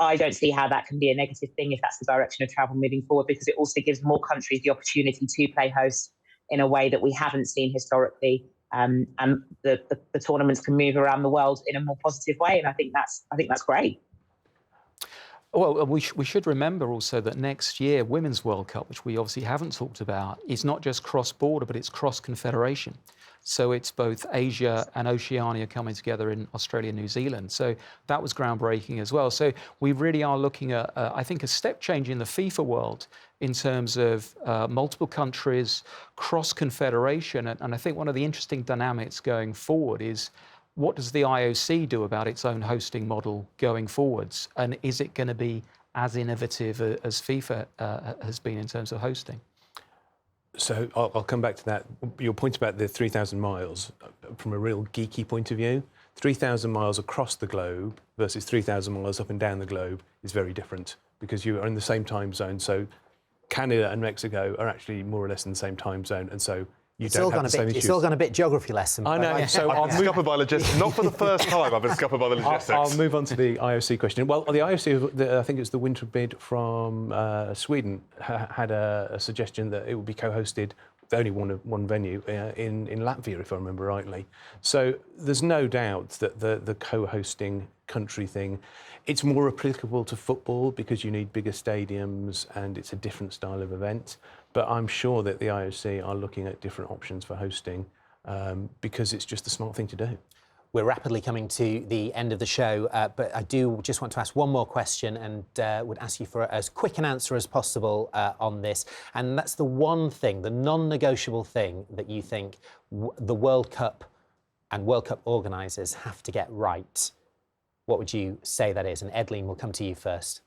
I don't see how that can be a negative thing if that's the direction of travel moving forward, because it also gives more countries the opportunity to play host in a way that we haven't seen historically. And the tournaments can move around the world in a more positive way. And I think that's great. Well, we should remember also that next year, Women's World Cup, which we obviously haven't talked about, is not just cross-border, but it's cross-confederation. So it's both Asia and Oceania coming together in Australia and New Zealand. So that was groundbreaking as well. So we really are looking at, I think, a step change in the FIFA world in terms of multiple countries, cross-confederation. And I think one of the interesting dynamics going forward is, what does the IOC do about its own hosting model going forwards? And is it going to be as innovative as FIFA has been in terms of hosting? So I'll come back to that. Your point about the 3,000 miles, from a real geeky point of view, 3,000 miles across the globe versus 3,000 miles up and down the globe is very different, because you are in the same time zone. So Canada and Mexico are actually more or less in the same time zone, and so you don't have the same issues. It's all gone a bit geography lesson. I know. So I've been scuppered by logistics. Not for the first time I've been scuppered by the logistics. I'll move on to the IOC question. Well, the IOC, I think it's the winter bid from Sweden, had a suggestion that it would be co-hosted with only one venue in Latvia, if I remember rightly. So there's no doubt that the co-hosting country thing, it's more applicable to football because you need bigger stadiums and it's a different style of event. But I'm sure that the IOC are looking at different options for hosting because it's just the smart thing to do. We're rapidly coming to the end of the show, but I do just want to ask one more question and would ask you for as quick an answer as possible on this. And that's the one thing, the non-negotiable thing that you think the World Cup and World Cup organisers have to get right. What would you say that is? And Edleen, we'll come to you first.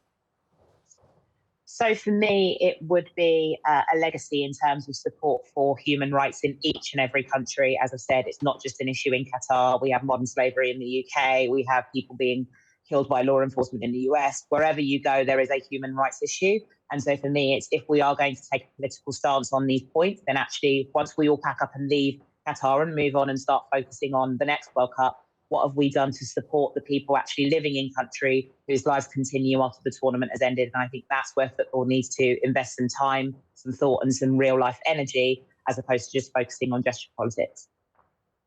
So for me, it would be a legacy in terms of support for human rights in each and every country. As I said, it's not just an issue in Qatar. We have modern slavery in the UK. We have people being killed by law enforcement in the US. Wherever you go, there is a human rights issue. And so for me, it's if we are going to take a political stance on these points, then actually once we all pack up and leave Qatar and move on and start focusing on the next World Cup, what have we done to support the people actually living in country whose lives continue after the tournament has ended? And I think that's where football needs to invest some time, some thought and some real life energy, as opposed to just focusing on gesture politics.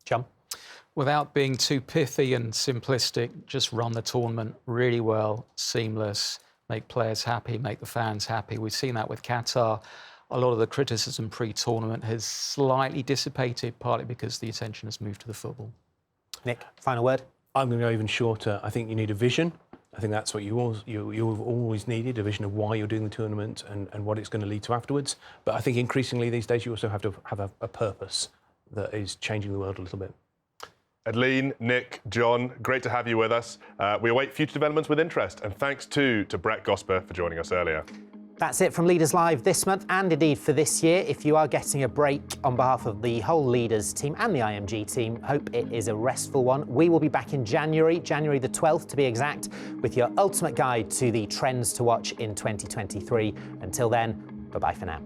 John? Without being too pithy and simplistic, just run the tournament really well, seamless, make players happy, make the fans happy. We've seen that with Qatar. A lot of the criticism pre-tournament has slightly dissipated, partly because the attention has moved to the football. Nick, final word? I'm going to go even shorter. I think you need a vision. I think that's what you've always needed, a vision of why you're doing the tournament and what it's going to lead to afterwards. But I think increasingly these days you also have to have a purpose that is changing the world a little bit. Edleen, Nick, John, great to have you with us. We await future developments with interest, and thanks to Brett Gosper for joining us earlier. That's it from Leaders Live this month and indeed for this year. If you are getting a break on behalf of the whole Leaders team and the IMG team, hope it is a restful one. We will be back in January the 12th to be exact, with your ultimate guide to the trends to watch in 2023. Until then, bye-bye for now.